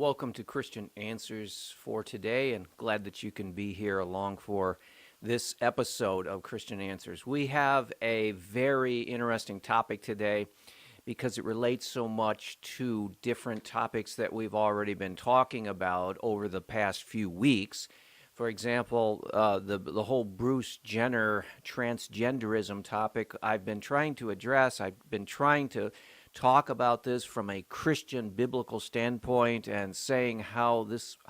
welcome to Christian Answers for today, and glad that you can be here along for this episode of Christian Answers. We have a very interesting topic today because it relates so much to different topics that we've already been talking about over the past few weeks. For example, the whole Bruce Jenner transgenderism topic I've been trying to address. I've been trying to talk about this from a Christian biblical standpoint and saying how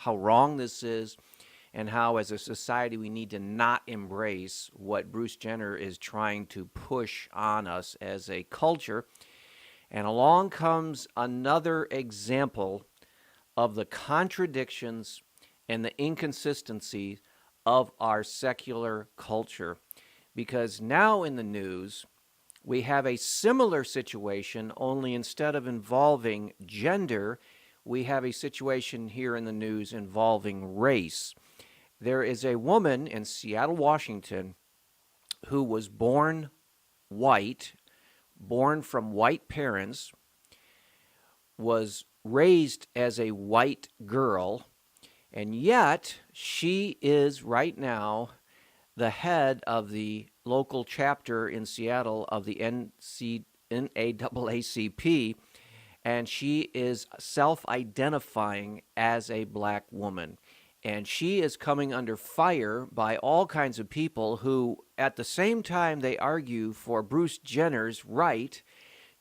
wrong this is, and how as a society we need to not embrace what Bruce Jenner is trying to push on us as a culture. And along comes another example of the contradictions and the inconsistency of our secular culture. Because now in the news, we have a similar situation, only instead of involving gender, we have a situation here in the news involving race. There is a woman in Seattle, Washington, who was born white, born from white parents, was raised as a white girl, and yet she is right now the head of the local chapter in Seattle of the NAACP, and she is self-identifying as a black woman. And she is coming under fire by all kinds of people who, at the same time, they argue for Bruce Jenner's right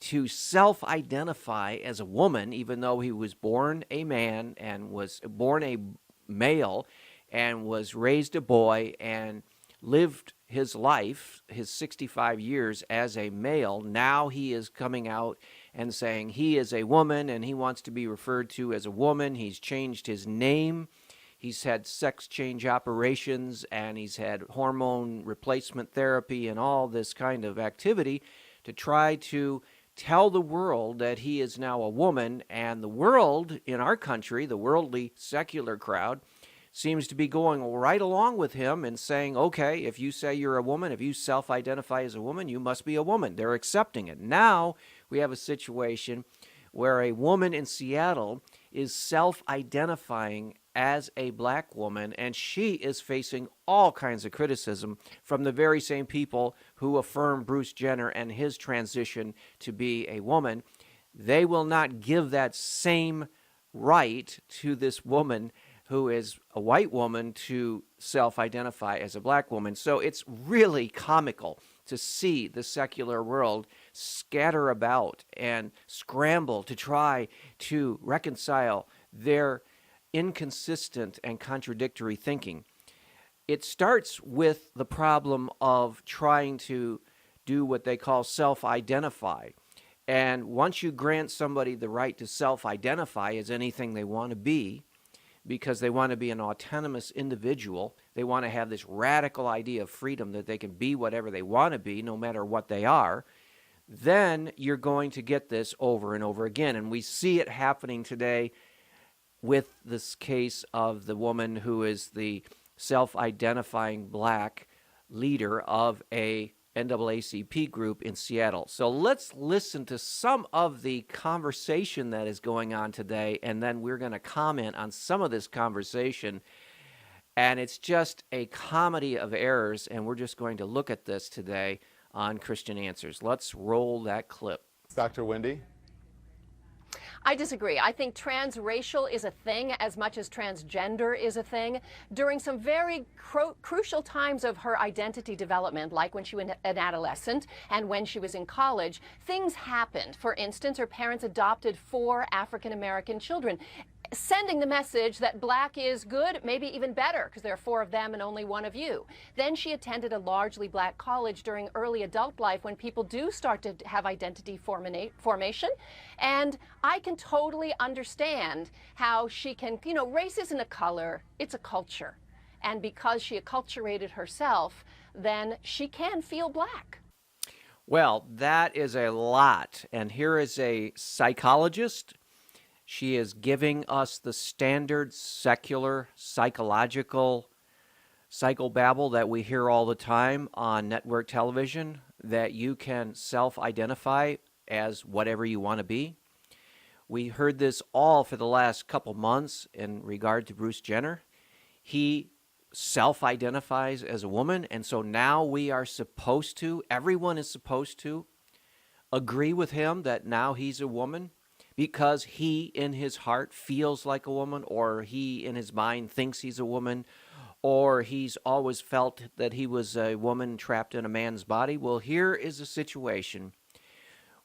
to self-identify as a woman, even though he was born a man and was born a male and was raised a boy and lived his life, his 65 years as a male. Now he is coming out and saying he is a woman and he wants to be referred to as a woman. He's changed his name. He's had sex change operations and he's had hormone replacement therapy and all this kind of activity to try to tell the world that he is now a woman. And the world in our country, the worldly secular crowd, seems to be going right along with him and saying, okay, if you say you're a woman, if you self-identify as a woman, you must be a woman. They're accepting it. Now we have a situation where a woman in Seattle is self-identifying as a black woman, and she is facing all kinds of criticism from the very same people who affirm Bruce Jenner and his transition to be a woman. They will not give that same right to this woman who is a white woman to self-identify as a black woman. So it's really comical to see the secular world scatter about and scramble to try to reconcile their inconsistent and contradictory thinking. It starts with the problem of trying to do what they call self-identify. And once you grant somebody the right to self-identify as anything they want to be, because they want to be an autonomous individual. They want to have this radical idea of freedom that they can be whatever they want to be, no matter what they are. Then you're going to get this over and over again. And we see it happening today with this case of the woman who is the self-identifying black leader of a NAACP group in Seattle. So let's listen to some of the conversation that is going on today, and then we're going to comment on some of this conversation. And it's just a comedy of errors, and we're just going to look at this today on Christian Answers. Let's roll that clip. Dr. Wendy? I disagree. I think transracial is a thing as much as transgender is a thing. During some very crucial times of her identity development, like when she was an adolescent and when she was in college, things happened. For instance, her parents adopted 4 African-American children, sending the message that black is good, maybe even better, because there are 4 of them and only 1 of you. Then she attended a largely black college during early adult life when people do start to have identity formation. And I can totally understand how she can, race isn't a color, it's a culture. And because she acculturated herself, then she can feel black. Well, that is a lot. And here is a psychologist. She is giving us the standard secular psychological psychobabble that we hear all the time on network television, that you can self-identify as whatever you want to be. We heard this all for the last couple months in regard to Bruce Jenner. He self-identifies as a woman, and so now we are supposed to, everyone is supposed to, agree with him that now he's a woman because he in his heart feels like a woman, or he in his mind thinks he's a woman, or he's always felt that he was a woman trapped in a man's body. Well, here is a situation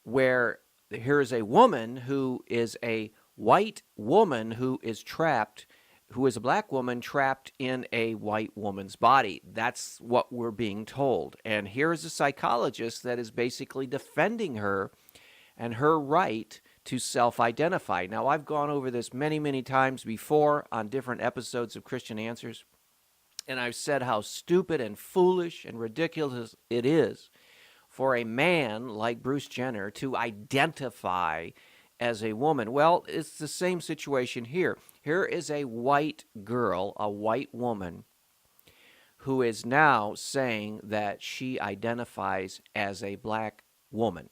where here is a woman who is a white woman who is trapped, who is a black woman trapped in a white woman's body. That's what we're being told. And here is a psychologist that is basically defending her and her right to self-identify. Now, I've gone over this many, many times before on different episodes of Christian Answers, and I've said how stupid and foolish and ridiculous it is for a man like Bruce Jenner to identify as a woman. Well, it's the same situation here. Here is a white girl, a white woman, who is now saying that she identifies as a black woman.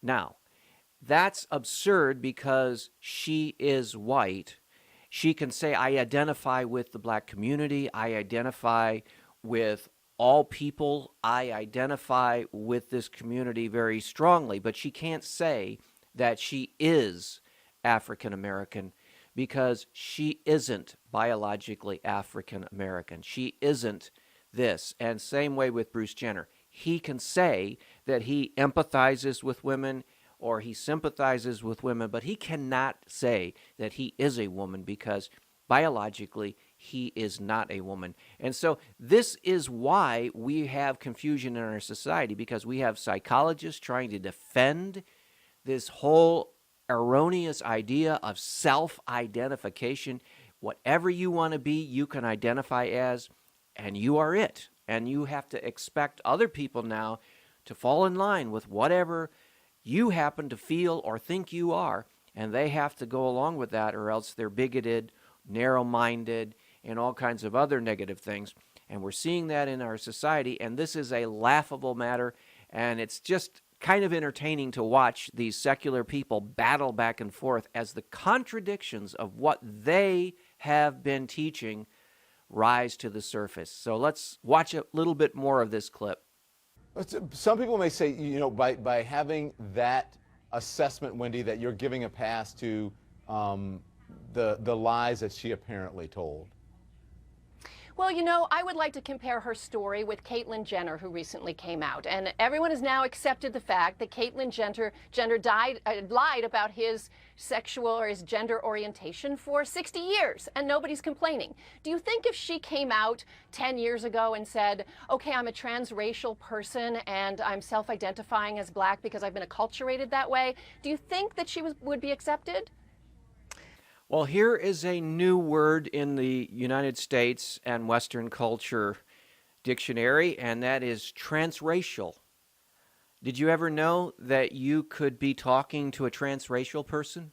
Now, that's absurd because she is white. She can say, I identify with the black community. I identify with all people. I identify with this community very strongly. But she can't say that she is African American because she isn't biologically African American. She isn't this. And same way with Bruce Jenner. He can say that he empathizes with women or he sympathizes with women, but he cannot say that he is a woman because biologically he is not a woman. And so this is why we have confusion in our society, because we have psychologists trying to defend this whole erroneous idea of self-identification. Whatever you want to be, you can identify as, and you are it. And you have to expect other people now to fall in line with whatever you happen to feel or think you are, and they have to go along with that, or else they're bigoted, narrow-minded, and all kinds of other negative things. And we're seeing that in our society, and this is a laughable matter, and it's just kind of entertaining to watch these secular people battle back and forth as the contradictions of what they have been teaching rise to the surface. So let's watch a little bit more of this clip. Some people may say, by having that assessment, Wendy, that you're giving a pass to the lies that she apparently told. Well, I would like to compare her story with Caitlyn Jenner, who recently came out. And everyone has now accepted the fact that Caitlyn Jenner lied about his sexual or his gender orientation for 60 years, and nobody's complaining. Do you think if she came out 10 years ago and said, okay, I'm a transracial person and I'm self-identifying as black because I've been acculturated that way, do you think that she would be accepted? Well, here is a new word in the United States and Western culture dictionary, and that is transracial. Did you ever know that you could be talking to a transracial person?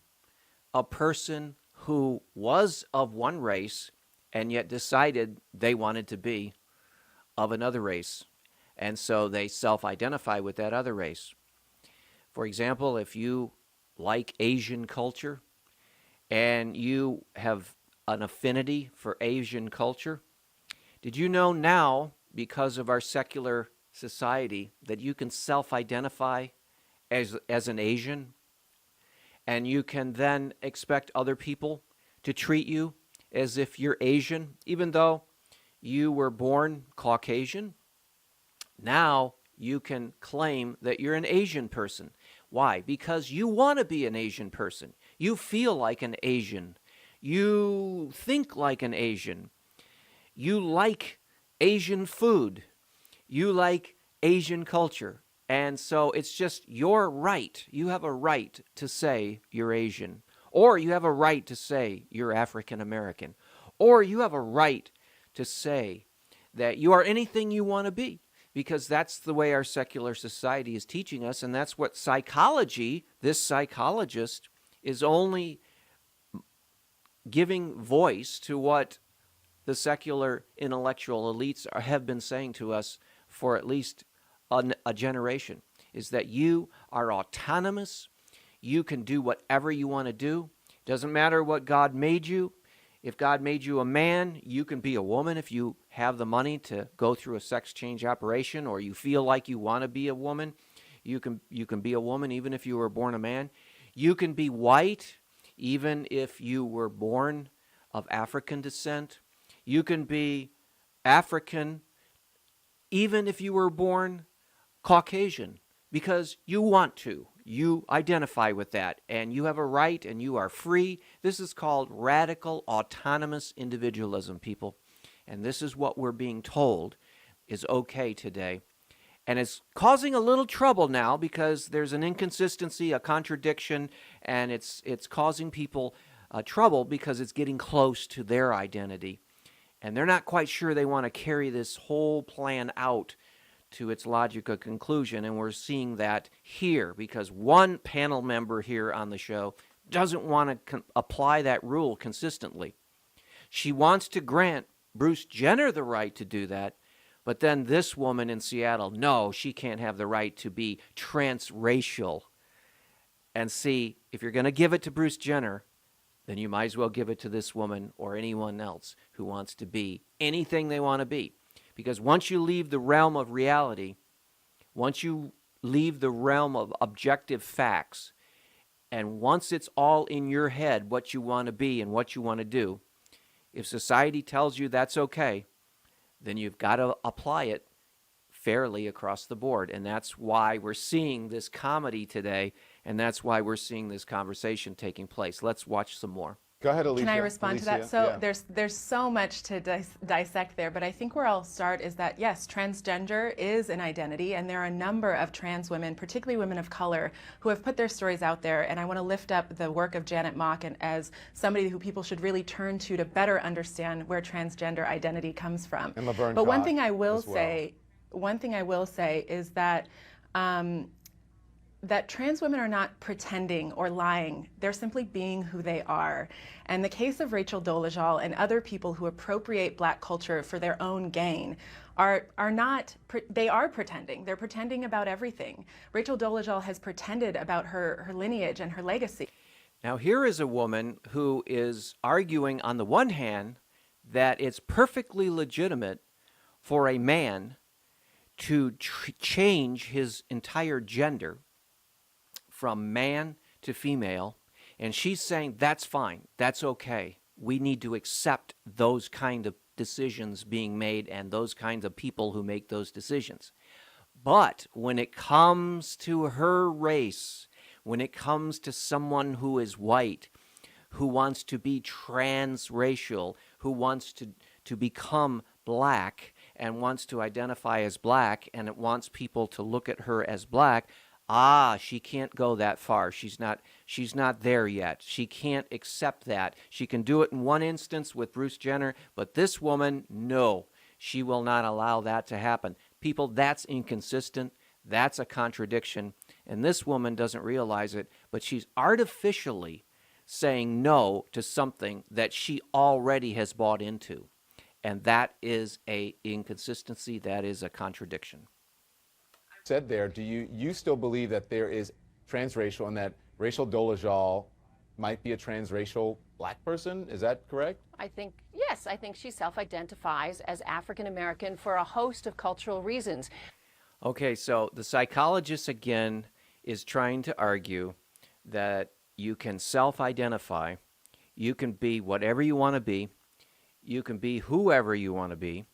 A person who was of one race and yet decided they wanted to be of another race, and so they self-identify with that other race. For example, if you like Asian culture, and you have an affinity for Asian culture, did you know now, because of our secular society, that you can self-identify as an Asian, and you can then expect other people to treat you as if you're Asian, even though you were born Caucasian? Now you can claim that you're an Asian person. Why? Because you want to be an Asian person. You feel like an Asian. You think like an Asian. You like Asian food. You like Asian culture. And so it's just your right. You have a right to say you're Asian. Or you have a right to say you're African American. Or you have a right to say that you are anything you want to be. Because that's the way our secular society is teaching us, and that's what psychology, this psychologist, is only giving voice to what the secular intellectual elites have been saying to us for at least a generation, is that you are autonomous, You can do whatever you want to do. Doesn't matter what God made you. If God made you a man, you can be a woman if you have the money to go through a sex change operation, or you feel like you want to be a woman. You can be a woman even if you were born a man. You can be white even if you were born of African descent. You can be African even if you were born Caucasian, because you want to. You identify with that, and you have a right, and you are free. This is called radical autonomous individualism, people. And this is what we're being told is okay today. And it's causing a little trouble now because there's an inconsistency, a contradiction, and it's causing people trouble because it's getting close to their identity. And they're not quite sure they want to carry this whole plan out to its logical conclusion, and we're seeing that here because one panel member here on the show doesn't want to apply that rule consistently. She wants to grant Bruce Jenner the right to do that, but then this woman in Seattle, no, she can't have the right to be transracial. And see, if you're going to give it to Bruce Jenner, then you might as well give it to this woman or anyone else who wants to be anything they want to be. Because once you leave the realm of reality, once you leave the realm of objective facts, and once it's all in your head what you want to be and what you want to do, if society tells you that's okay, then you've got to apply it fairly across the board. And that's why we're seeing this comedy today, and that's why we're seeing this conversation taking place. Let's watch some more. Go ahead, Alicia. Can I respond to that? Alicia? So Yeah. there's so much to dissect there, but I think where I'll start is that, yes, transgender is an identity, and there are a number of trans women, particularly women of color, who have put their stories out there, and I want to lift up the work of Janet Mock and as somebody who people should really turn to better understand where transgender identity comes from. And Laverne But one Cox thing I will as well. say is that that trans women are not pretending or lying. They're simply being who they are. And the case of Rachel Dolezal and other people who appropriate Black culture for their own gain are pretending. They're pretending about everything. Rachel Dolezal has pretended about her lineage and her legacy. Now, here is a woman who is arguing on the one hand that it's perfectly legitimate for a man to change his entire gender from man to female, and she's saying that's fine, that's okay. We need to accept those kind of decisions being made and those kinds of people who make those decisions. But when it comes to her race, when it comes to someone who is white, who wants to be transracial, who wants to become black and wants to identify as black, and it wants people to look at her as black, she can't go that far. She's not there yet. She can't accept that. She can do it in one instance with Bruce Jenner, but this woman, no, she will not allow that to happen. People, that's inconsistent. That's a contradiction. And this woman doesn't realize it, but she's artificially saying no to something that she already has bought into. And that is a inconsistency. That is a contradiction. Said there, do you still believe that there is transracial and that Rachel Dolezal might be a transracial black person? Is that correct? Yes, I think she self-identifies as African American for a host of cultural reasons. Okay, so the psychologist again is trying to argue that you can self-identify, you can be whatever you want to be, you can be whoever you want to be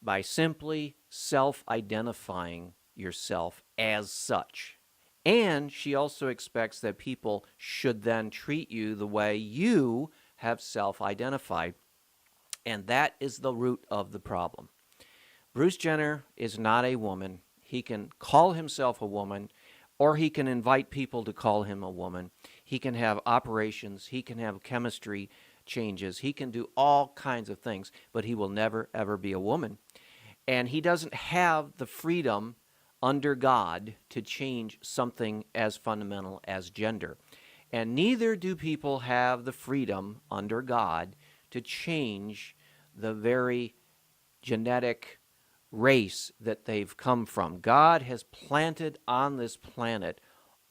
by simply self-identifying yourself as such. And she also expects that people should then treat you the way you have self-identified. And that is the root of the problem. Bruce Jenner is not a woman. He can call himself a woman, or he can invite people to call him a woman. He can have operations. He can have chemistry changes. He can do all kinds of things, but he will never, ever be a woman. And he doesn't have the freedom under God to change something as fundamental as gender. And neither do people have the freedom under God to change the very genetic race that they've come from. God has planted on this planet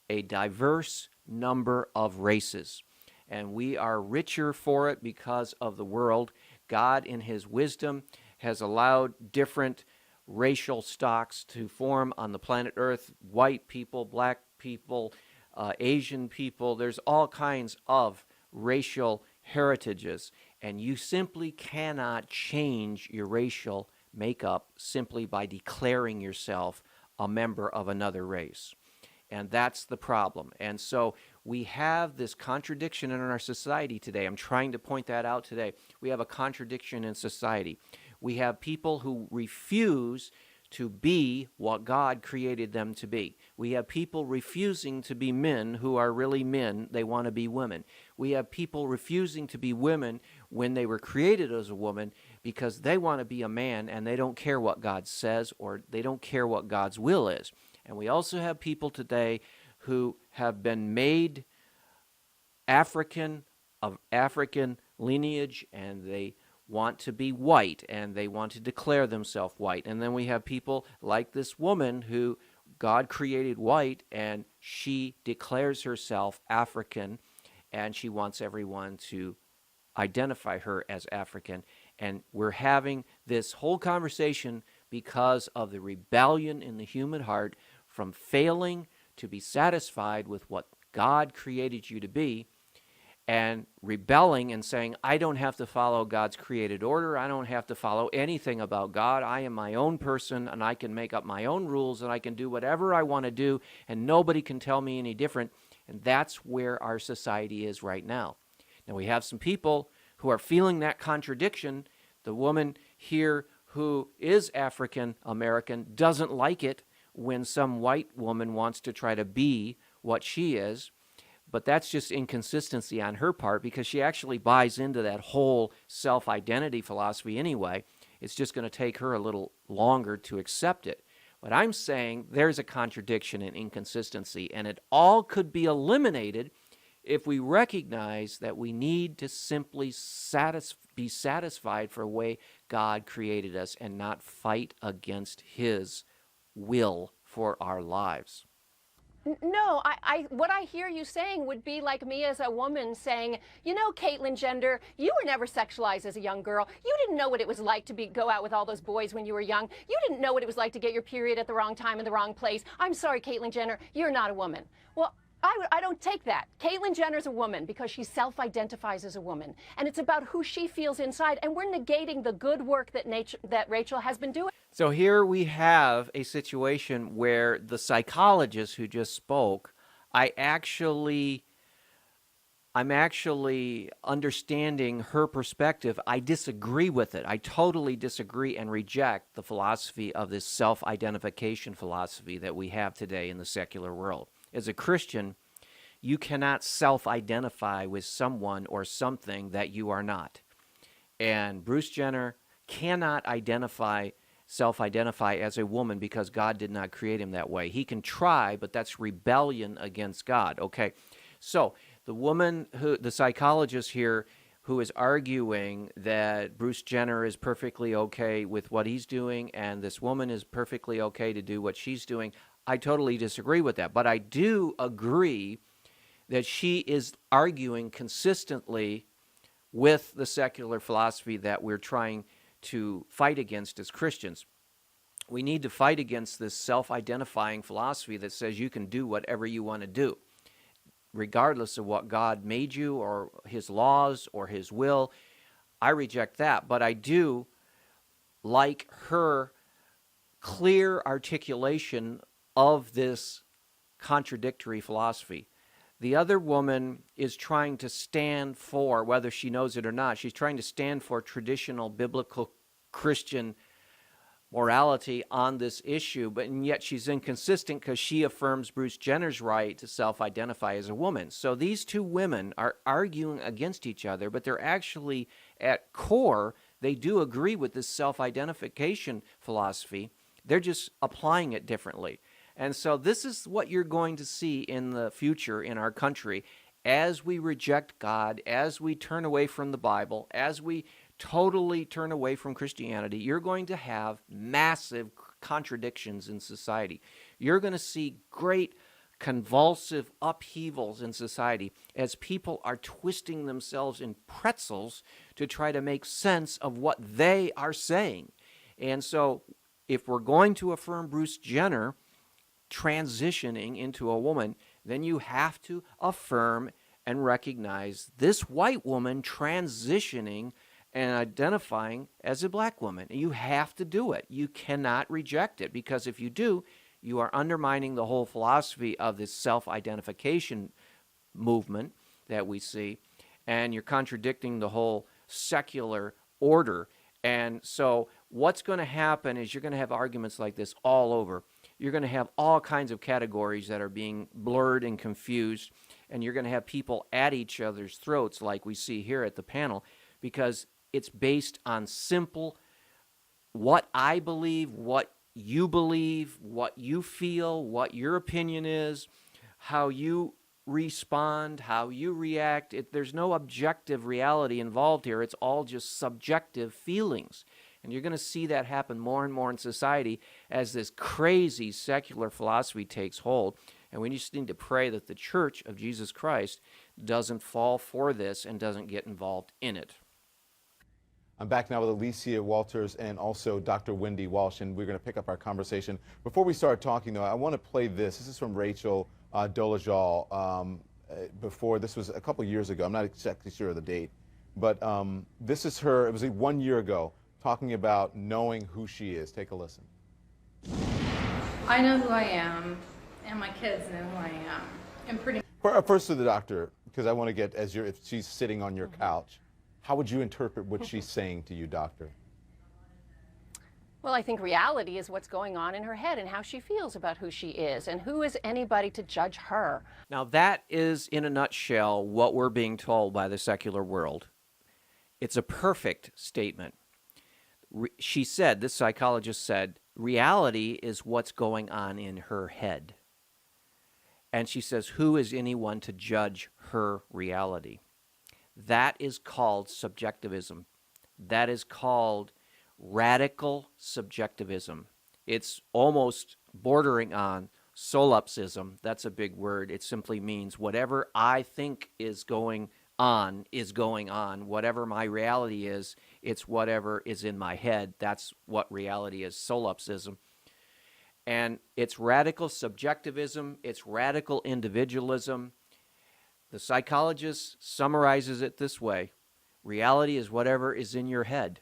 a diverse number of races. And we are richer for it because of the world. God, in his wisdom, has allowed different racial stocks to form on the planet Earth. White people, black people, Asian people. There's all kinds of racial heritages. And you simply cannot change your racial makeup simply by declaring yourself a member of another race. And that's the problem. And so we have this contradiction in our society today. I'm trying to point that out today. We have a contradiction in society. We have people who refuse to be what God created them to be. We have people refusing to be men who are really men. They want to be women. We have people refusing to be women when they were created as a woman because they want to be a man and they don't care what God says or they don't care what God's will is. And we also have people today who have been made African, of African lineage, and they want to be white, and they want to declare themselves white. And then we have people like this woman who God created white, and she declares herself African, and she wants everyone to identify her as African. And we're having this whole conversation because of the rebellion in the human heart from failing to be satisfied with what God created you to be and rebelling and saying, I don't have to follow God's created order. I don't have to follow anything about God. I am my own person, and I can make up my own rules, and I can do whatever I want to do, and nobody can tell me any different. And that's where our society is right now. Now, we have some people who are feeling that contradiction. The woman here who is African American doesn't like it when some white woman wants to try to be what she is. But that's just inconsistency on her part because she actually buys into that whole self-identity philosophy anyway. It's just going to take her a little longer to accept it. But I'm saying there's a contradiction and inconsistency, and it all could be eliminated if we recognize that we need to simply be satisfied for the way God created us and not fight against his will for our lives. No, what I hear you saying would be like me as a woman saying, you know, Caitlyn Jenner, you were never sexualized as a young girl. You didn't know what it was like to go out with all those boys when you were young. You didn't know what it was like to get your period at the wrong time in the wrong place. I'm sorry, Caitlyn Jenner, you're not a woman. Well, I don't take that. Caitlyn Jenner's a woman because she self-identifies as a woman. And it's about who she feels inside. And we're negating the good work that Rachel has been doing. So here we have a situation where the psychologist who just spoke, I'm actually understanding her perspective. I disagree with it. I totally disagree and reject the philosophy of this self-identification philosophy that we have today in the secular world. As a Christian, you cannot self-identify with someone or something that you are not. And Bruce Jenner cannot self-identify as a woman because God did not create him that way. He can try, but that's rebellion against God. Okay, so the psychologist here who is arguing that Bruce Jenner is perfectly okay with what he's doing and this woman is perfectly okay to do what she's doing, I totally disagree with that. But I do agree that she is arguing consistently with the secular philosophy that we're trying to fight against as Christians. We need to fight against this self-identifying philosophy that says you can do whatever you want to do, regardless of what God made you or his laws or his will. I reject that, but I do like her clear articulation of this contradictory philosophy. The other woman is trying to stand for, whether she knows it or not, she's trying to stand for traditional biblical Christian morality on this issue, but and yet she's inconsistent because she affirms Bruce Jenner's right to self-identify as a woman. So these two women are arguing against each other, but they're actually at core, they do agree with this self-identification philosophy. They're just applying it differently. And so this is what you're going to see in the future in our country as we reject God, as we turn away from the Bible, as we totally turn away from Christianity. You're going to have massive contradictions in society. You're going to see great convulsive upheavals in society as people are twisting themselves in pretzels to try to make sense of what they are saying. And so if we're going to affirm Bruce Jenner transitioning into a woman, then you have to affirm and recognize this white woman transitioning and identifying as a black woman. You have to do it. You cannot reject it, because if you do, you are undermining the whole philosophy of this self-identification movement that we see, and you're contradicting the whole secular order. And so what's going to happen is you're going to have arguments like this all over. You're going to have all kinds of categories that are being blurred and confused, and you're going to have people at each other's throats like we see here at the panel, because it's based on simple what I believe, what you believe, what you feel, what your opinion is, how you respond, how you react. There's no objective reality involved here. It's all just subjective feelings. And you're going to see that happen more and more in society as this crazy secular philosophy takes hold. And we just need to pray that the Church of Jesus Christ doesn't fall for this and doesn't get involved in it. I'm back now with Alicia Walters and also Dr. Wendy Walsh, and we're going to pick up our conversation. Before we start talking, though, I want to play this. This is from Rachel Dolezal. This was a couple years ago. I'm not exactly sure of the date, but this is her. It was 1 year ago, talking about knowing who she is. Take a listen. I know who I am, and my kids know who I am. And pretty. First to the doctor, because I want to get, if she's sitting on your couch, how would you interpret what she's saying to you, doctor? Well, I think reality is what's going on in her head and how she feels about who she is, and who is anybody to judge her. Now, that is, in a nutshell, what we're being told by the secular world. It's a perfect statement. She said, this psychologist said, reality is what's going on in her head. And she says, who is anyone to judge her reality? That is called subjectivism. That is called radical subjectivism. It's almost bordering on solipsism. That's a big word. It simply means whatever I think is going on is going on. Whatever my reality is, it's whatever is in my head. That's what reality is, solipsism. And it's radical subjectivism. It's radical individualism. The psychologist summarizes it this way: reality is whatever is in your head.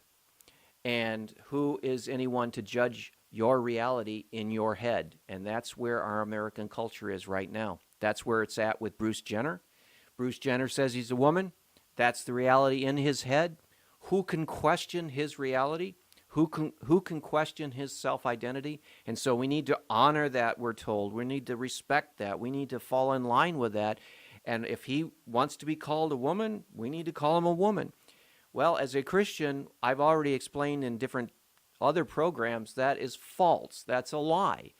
And who is anyone to judge your reality in your head? And that's where our American culture is right now. That's where it's at with Bruce Jenner. Bruce Jenner says he's a woman. That's the reality in his head. Who can question his reality? Who can question his self-identity? And so we need to honor that, we're told. We need to respect that. We need to fall in line with that. And if he wants to be called a woman, we need to call him a woman. Well, as a Christian, I've already explained in different other programs that is false. That's a lie.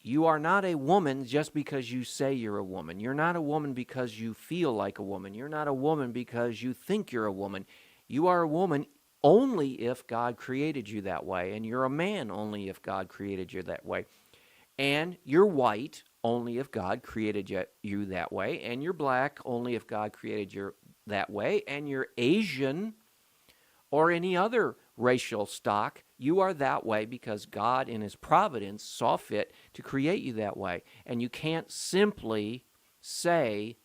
You are not a woman just because you say you're a woman. You're not a woman because you feel like a woman. You're not a woman because you think you're a woman. You are a woman only if God created you that way, and you're a man only if God created you that way. And you're white only if God created you that way, and you're black only if God created you that way, and you're Asian or any other racial stock, you are that way because God in his providence saw fit to create you that way. And you can't simply say,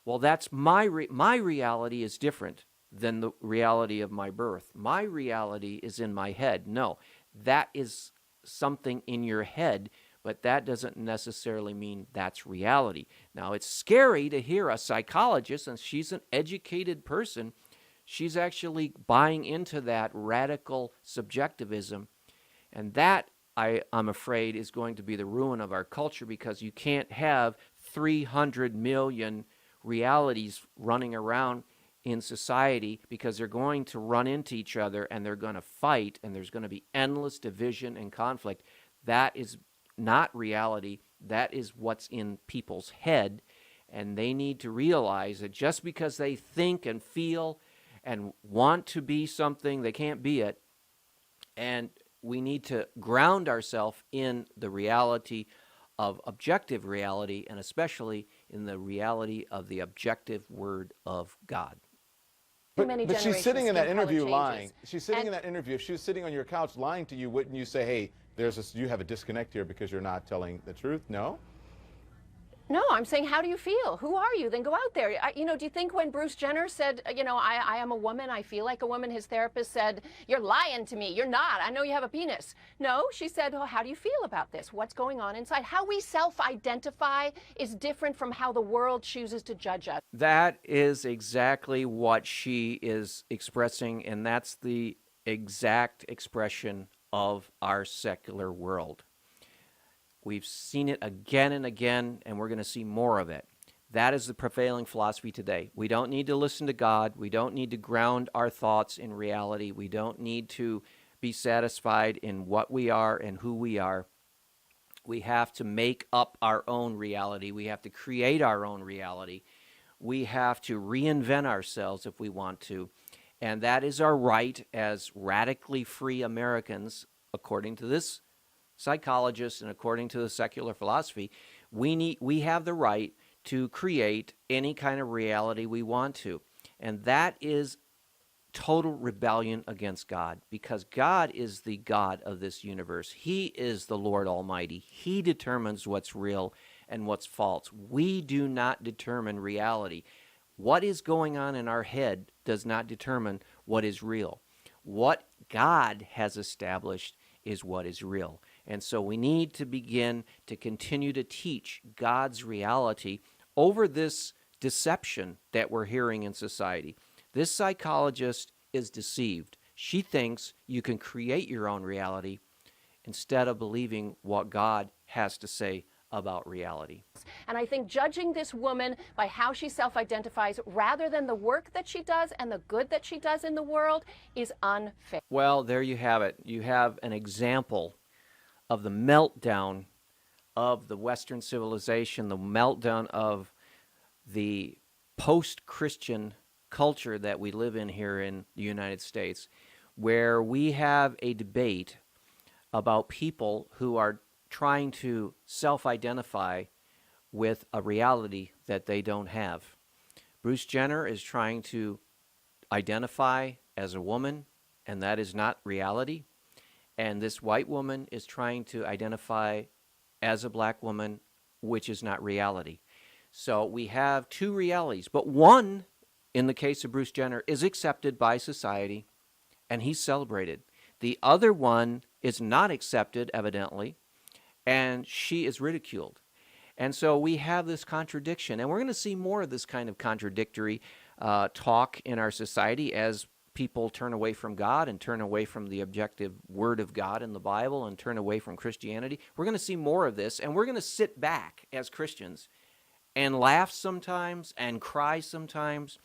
well, that's my reality is different than the reality of my birth. My reality is in my head. No, that is something in your head, but that doesn't necessarily mean that's reality. Now, it's scary to hear a psychologist, and she's an educated person, she's actually buying into that radical subjectivism. And that, I'm afraid, is going to be the ruin of our culture, because you can't have 300 million realities running around in society, because they're going to run into each other and they're going to fight, and there's going to be endless division and conflict. That is not reality. That is what's in people's head, and they need to realize that just because they think and feel and want to be something, they can't be it. And we need to ground ourselves in the reality of objective reality, and especially in the reality of the objective Word of God. Many But she's sitting generations in that skin color interview changes. lying. She's sitting And in that interview. If she was sitting on your couch lying to you, wouldn't you say, hey, you have a disconnect here because you're not telling the truth? No? No, I'm saying, how do you feel? Who are you? Then go out there. Do you think when Bruce Jenner said, I am a woman, I feel like a woman, his therapist said, you're lying to me. You're not. I know you have a penis. No, she said, well, how do you feel about this? What's going on inside? How we self-identify is different from how the world chooses to judge us. That is exactly what she is expressing, and that's the exact expression of our secular world. We've seen it again and again, and we're going to see more of it. That is the prevailing philosophy today. We don't need to listen to God. We don't need to ground our thoughts in reality. We don't need to be satisfied in what we are and who we are. We have to make up our own reality. We have to create our own reality. We have to reinvent ourselves if we want to. And that is our right as radically free Americans, according to this psychologist and according to the secular philosophy. We have the right to create any kind of reality we want to. And that is total rebellion against God, because God is the God of this universe. He is the Lord Almighty. He determines what's real and what's false. We do not determine reality. What is going on in our head does not determine what is real. What God has established is what is real. And so we need to begin to continue to teach God's reality over this deception that we're hearing in society. This psychologist is deceived. She thinks you can create your own reality instead of believing what God has to say about reality. And I think judging this woman by how she self-identifies rather than the work that she does and the good that she does in the world is unfair. Well, there you have it. You have an example of the meltdown of the Western civilization, the meltdown of the post-Christian culture that we live in here in the United States, where we have a debate about people who are trying to self-identify with a reality that they don't have. Bruce Jenner is trying to identify as a woman, and that is not reality. And this white woman is trying to identify as a black woman, which is not reality. So we have two realities, but one, in the case of Bruce Jenner, is accepted by society, and he's celebrated. The other one is not accepted, evidently, and she is ridiculed. And so we have this contradiction, and we're going to see more of this kind of contradictory talk in our society as people turn away from God and turn away from the objective Word of God in the Bible and turn away from Christianity. We're going to see more of this, and we're going to sit back as Christians and laugh sometimes and cry sometimes,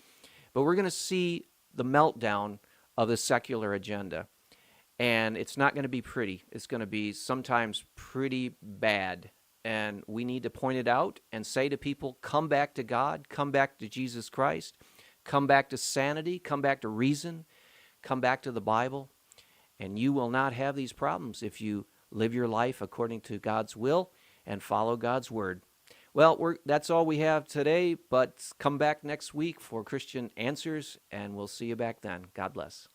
but we're going to see the meltdown of the secular agenda. And it's not going to be pretty. It's going to be sometimes pretty bad. And we need to point it out and say to people, come back to God, come back to Jesus Christ, come back to sanity, come back to reason, come back to the Bible, and you will not have these problems if you live your life according to God's will and follow God's Word. Well, that's all we have today, but come back next week for Christian Answers, and we'll see you back then. God bless.